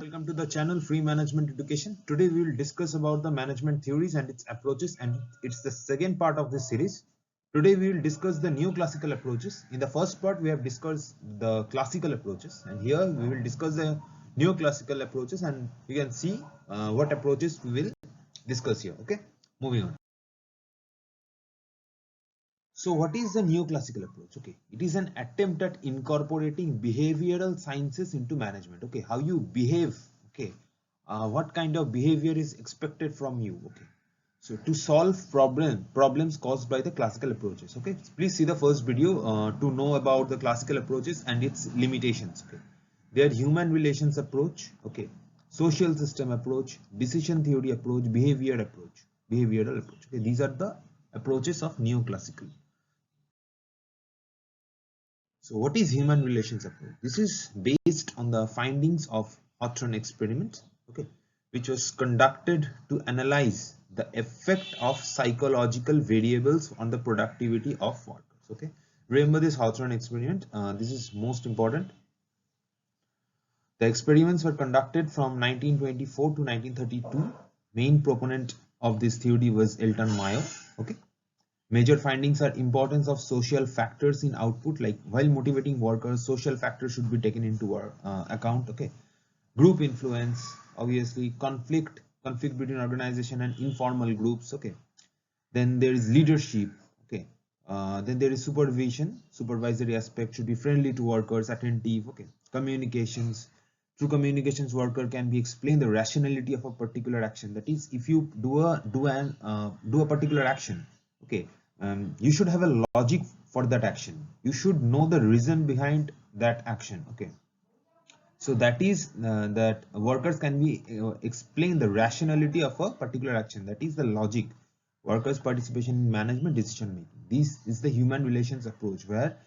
Welcome to the channel Free Management Education. Today we will discuss about the management theories and its approaches, and it's the second part of this series. Today we will discuss the neoclassical approaches. In the first part we have discussed the classical approaches, and here we will discuss the neoclassical approaches, and you can see what approaches we will discuss here. Okay, moving on. So what is the neoclassical approach? Okay, it is an attempt at incorporating behavioral sciences into management. Okay, how you behave. Okay, what kind of behavior is expected from you. Okay, so to solve problems caused by the classical approaches. Okay, please see the first video to know about the classical approaches and its limitations. Okay, they are human relations approach. Okay, social system approach, decision theory approach, behavioral approach. Okay, these are the approaches of neoclassical. So what is human relations approach? This is based on the findings of Hawthorne experiment, okay, which was conducted to analyze the effect of psychological variables on the productivity of workers. Okay, remember this Hawthorne experiment. This is most important. The experiments were conducted from 1924 to 1932. Main proponent of this theory was Elton Mayo. Okay. Major findings are importance of social factors in output, like while motivating workers, social factors should be taken into our account. Okay, group influence, obviously conflict between organization and informal groups. Okay, then there is leadership. Okay, then there is supervisory aspect should be friendly to workers, attentive. Okay, communications. Through communications, worker can be explained the rationality of a particular action. That is, if you do a particular action, okay, you should have a logic for that action. You should know the reason behind that action. Okay, so that is that workers can be explain the rationality of a particular action. That is the logic. Workers' participation in management decision making. This is the human relations approach, where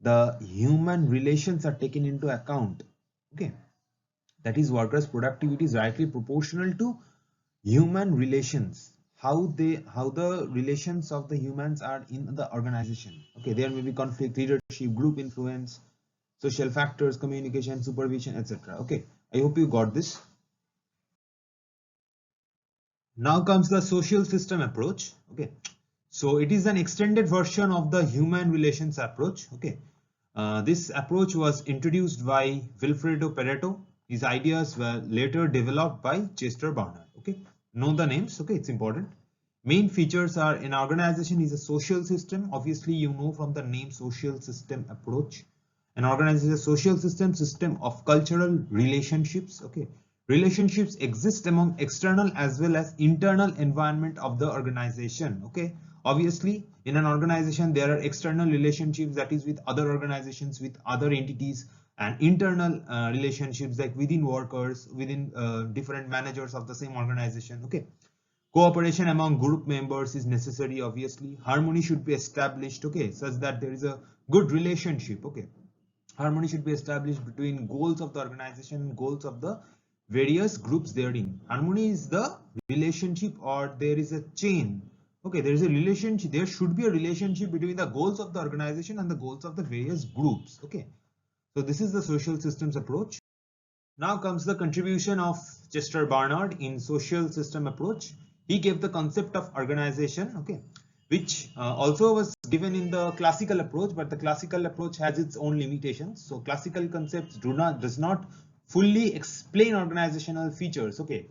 the human relations are taken into account. Okay, that is, workers' productivity is directly proportional to human relations, how the relations of the humans are in the organization. Okay, there may be conflict, leadership, group influence, social factors, communication, supervision, etc. Okay, I hope you got this. Now comes the social system approach. Okay, so it is an extended version of the human relations approach. Okay, this approach was introduced by Vilfredo Pareto. His ideas were later developed by Chester Barnard. Okay, know the names. Okay, it's important. Main features are an organization is a social system. Obviously, you know from the name social system approach. An organization is a social system of cultural relationships. Okay, relationships exist among external as well as internal environment of the organization. Okay, obviously in an organization there are external relationships, that is with other organizations, with other entities, and internal relationships like within workers, within different managers of the same organization. Okay, cooperation among group members is necessary. Obviously, harmony should be established, okay, such that there is a good relationship. Okay, harmony should be established between goals of the organization and goals of the various groups therein. Harmony is the relationship, or there is a chain. Okay, there is a relationship, there should be a relationship between the goals of the organization and the goals of the various groups. Okay, so this is the social systems approach. Now comes the contribution of Chester Barnard in social system approach. He gave the concept of organization, okay, which also was given in the classical approach, but the classical approach has its own limitations. So classical concepts does not fully explain organizational features. Okay,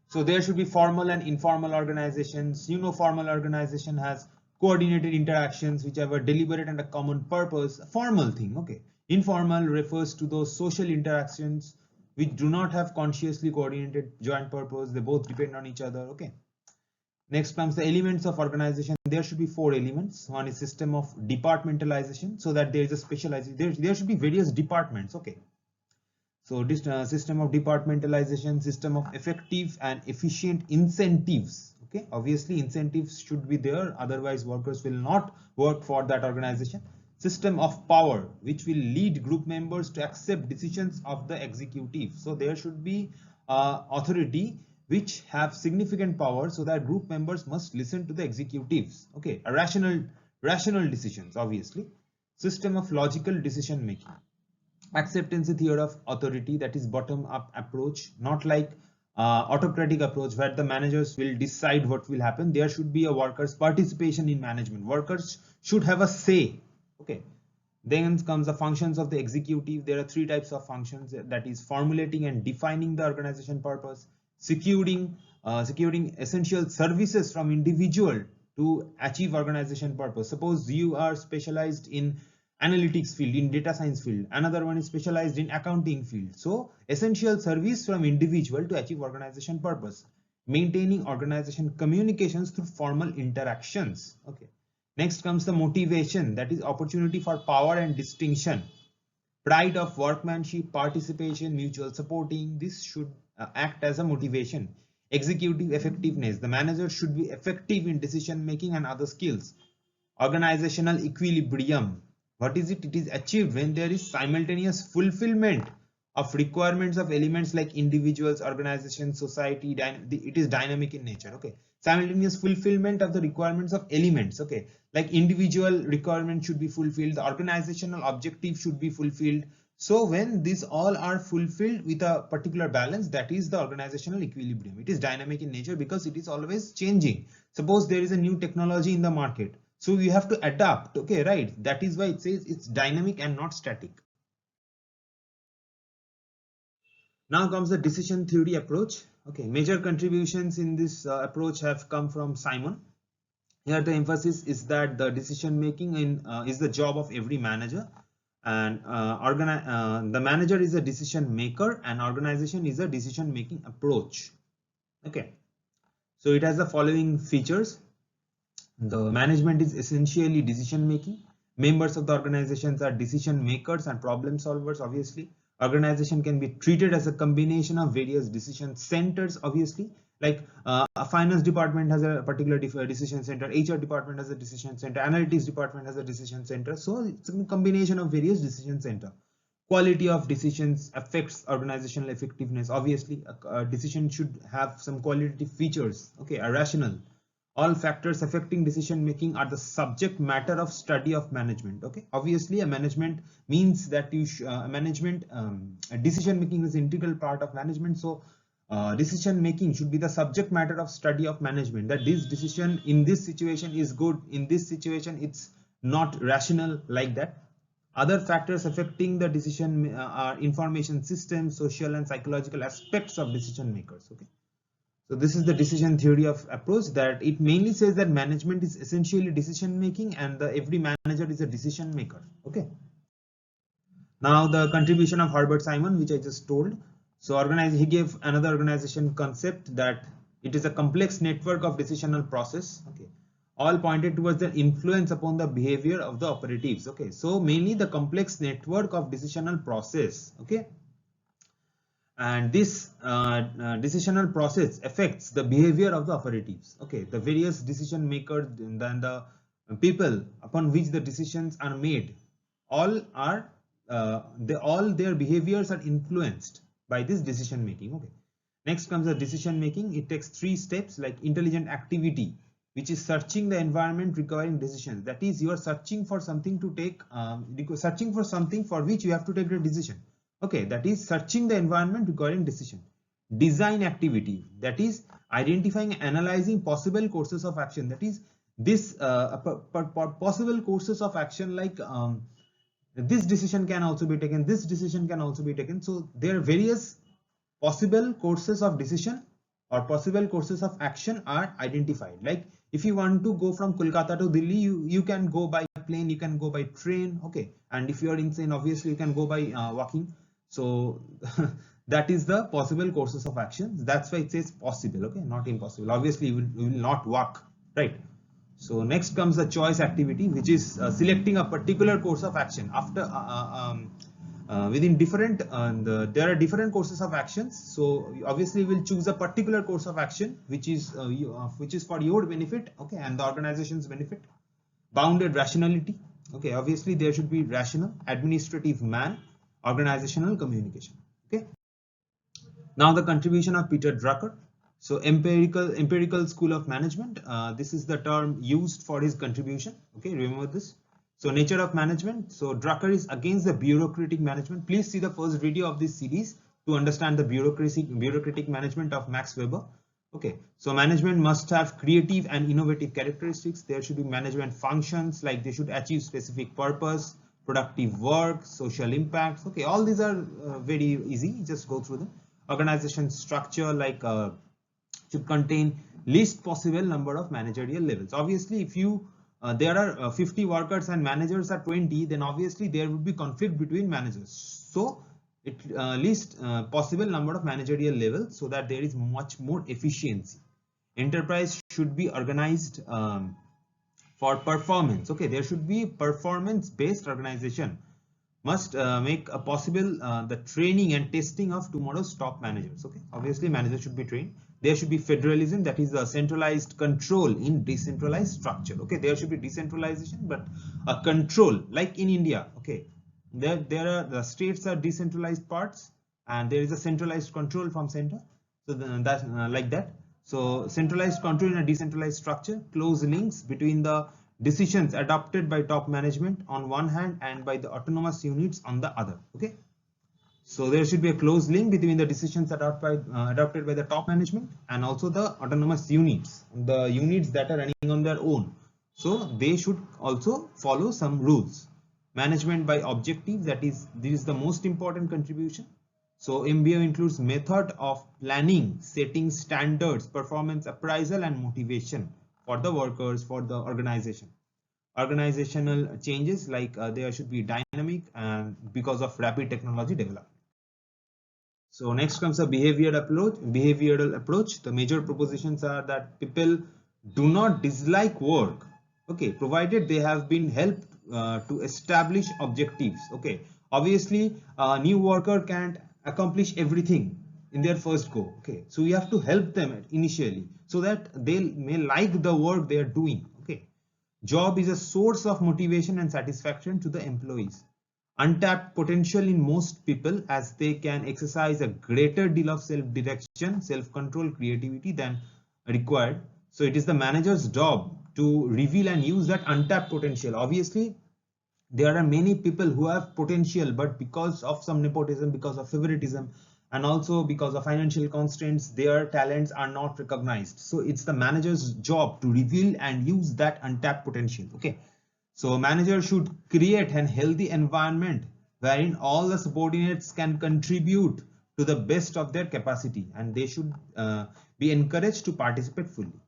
so there should be formal and informal organizations. You know, formal organization has coordinated interactions which have a deliberate and a common purpose, a formal thing. Okay, informal refers to those social interactions which do not have consciously coordinated joint purpose. They both depend on each other. Okay, next comes the elements of organization. There should be 4 elements. One is system of departmentalization, so that there is a specialization. There should be various departments. Okay, so this system of departmentalization, system of effective and efficient incentives. Okay, obviously incentives should be there, otherwise workers will not work for that organization. System of power, which will lead group members to accept decisions of the executive. So there should be authority which have significant power, so that group members must listen to the executives. Okay, a rational decisions, obviously. System of logical decision making. Acceptance theory of authority, that is bottom up approach, not like autocratic approach where the managers will decide what will happen. There should be a workers participation in management. Workers should have a say. Okay. Then comes the functions of the executive. There are three types of functions, that is formulating and defining the organization purpose, securing essential services from individual to achieve organization purpose. Suppose you are specialized in analytics field, in data science field, another one is specialized in accounting field. So essential service from individual to achieve organization purpose. Maintaining organization communications through formal interactions. Okay. Next comes the motivation, that is opportunity for power and distinction. Pride of workmanship, participation, mutual supporting. This should act as a motivation. Executive effectiveness, the manager should be effective in decision making and other skills. Organizational equilibrium, what is it? It is achieved when there is simultaneous fulfillment of requirements of elements like individuals, organizations, society. It is dynamic in nature. Okay. Simultaneous fulfillment of the requirements of elements. Okay. Like individual requirement should be fulfilled, the organizational objective should be fulfilled. So when these all are fulfilled with a particular balance, that is the organizational equilibrium. It is dynamic in nature because it is always changing. Suppose there is a new technology in the market, so you have to adapt. Okay, right? That is why it says it's dynamic and not static. Now comes the decision theory approach. Okay, major contributions in this approach have come from Simon. Here the emphasis is that the decision making is the job of every manager, and the manager is a decision maker and organization is a decision making approach. Okay, so it has the following features. The management is essentially decision making. Members of the organizations are decision makers and problem solvers. Obviously, organization can be treated as a combination of various decision centers. Obviously, like a finance department has a particular decision center, HR department has a decision center, analytics department has a decision center. So it's a combination of various decision center. Quality of decisions affects organizational effectiveness. Obviously, a decision should have some qualitative features. Okay, a rational. All factors affecting decision making are the subject matter of study of management. Okay, obviously a management means that you decision making is integral part of management. So decision making should be the subject matter of study of management, that this decision in this situation is good, in this situation it's not rational, like that. Other factors affecting the decision are information systems, social and psychological aspects of decision makers. Okay. So this is the decision theory of approach, that it mainly says that management is essentially decision making and every manager is a decision maker. Okay. Now the contribution of Herbert Simon, which I just told. So he gave another organization concept, that it is a complex network of decisional process. Okay. All pointed towards the influence upon the behavior of the operatives. Okay. So mainly the complex network of decisional process. Okay. And this decisional process affects the behavior of the operatives. Okay, the various decision makers and then the people upon which the decisions are made, all their behaviors are influenced by this decision making. Okay. Next comes the decision making. It takes 3 steps, like intelligent activity, which is searching the environment requiring decisions. That is, you are searching for something to take, searching for something for which you have to take a decision. Okay, that is searching the environment requiring decision. Design activity, that is identifying and analyzing possible courses of action. That is this possible courses of action, like this decision can also be taken, this decision can also be taken. So there are various possible courses of decision or possible courses of action are identified. Like if you want to go from Kolkata to Delhi, you can go by plane, you can go by train. Okay, and if you are insane, obviously you can go by walking. So that is the possible courses of action. That's why it says possible. Okay, not impossible. Obviously you will not walk, right? So next comes the choice activity, which is selecting a particular course of action. After within different there are different courses of actions. So obviously we'll choose a particular course of action which is for your benefit. Okay, and the organization's benefit. Bounded rationality. Okay, obviously there should be rational, administrative man, organizational communication. Okay. Now the contribution of Peter Drucker. So empirical school of management. This is the term used for his contribution. Okay, remember this. So nature of management. So Drucker is against the bureaucratic management. Please see the first video of this series to understand the bureaucratic management of Max Weber. Okay, so management must have creative and innovative characteristics. There should be management functions, like they should achieve specific purpose, productive work, social impacts. Okay, all these are very easy. Just go through them. Organization structure, like should contain least possible number of managerial levels. Obviously, if you there are 50 workers and managers are 20, then obviously there would be conflict between managers. So it least possible number of managerial levels, so that there is much more efficiency. Enterprise should be organized for performance. Okay, there should be performance based organization. Must make a possible the training and testing of tomorrow's top managers. Okay, obviously managers should be trained. There should be federalism, that is a centralized control in decentralized structure. Okay, there should be decentralization, but a control, like in India. Okay, there are the states are decentralized parts, and there is a centralized control from center. So that's like that. So centralized control in a decentralized structure, close links between the decisions adopted by top management on one hand and by the autonomous units on the other. Okay, so there should be a close link between the decisions adopted by the top management and also the autonomous units, the units that are running on their own. So they should also follow some rules. Management by objectives, that is, this is the most important contribution. So MBO includes method of planning, setting standards, performance appraisal and motivation for the workers, for the organization. Organizational changes, like there should be dynamic and because of rapid technology development. So next comes a behavioral approach. The major propositions are that people do not dislike work, okay, provided they have been helped to establish objectives. Okay, obviously a new worker can't accomplish everything in their first go. Okay, so we have to help them initially so that they may like the work they are doing. Okay, job is a source of motivation and satisfaction to the employees. Untapped potential in most people, as they can exercise a greater deal of self-direction, self-control, creativity than required. So it is the manager's job to reveal and use that untapped potential. Obviously, there are many people who have potential, but because of some nepotism, because of favoritism, and also because of financial constraints, their talents are not recognized. So it's the manager's job to reveal and use that untapped potential. Okay, so manager should create a healthy environment wherein all the subordinates can contribute to the best of their capacity, and they should be encouraged to participate fully.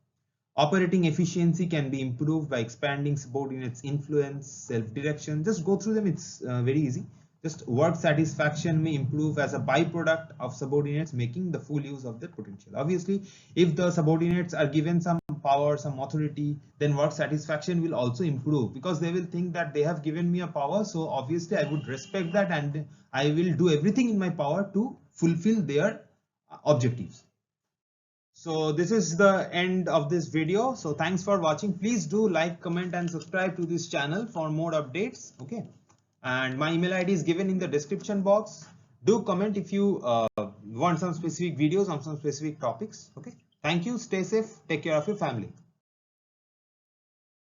Operating efficiency can be improved by expanding subordinates' influence, self-direction. Just go through them, it's very easy. Just work satisfaction may improve as a byproduct of subordinates making the full use of their potential. Obviously, if the subordinates are given some power, some authority, then work satisfaction will also improve, because they will think that they have given me a power, so obviously I would respect that and I will do everything in my power to fulfill their objectives. So this is the end of this video. So thanks for watching. Please do like, comment and subscribe to this channel for more updates. Okay, and my email ID is given in the description box. Do comment if you want some specific videos on some specific topics. Okay, thank you, stay safe, take care of your family.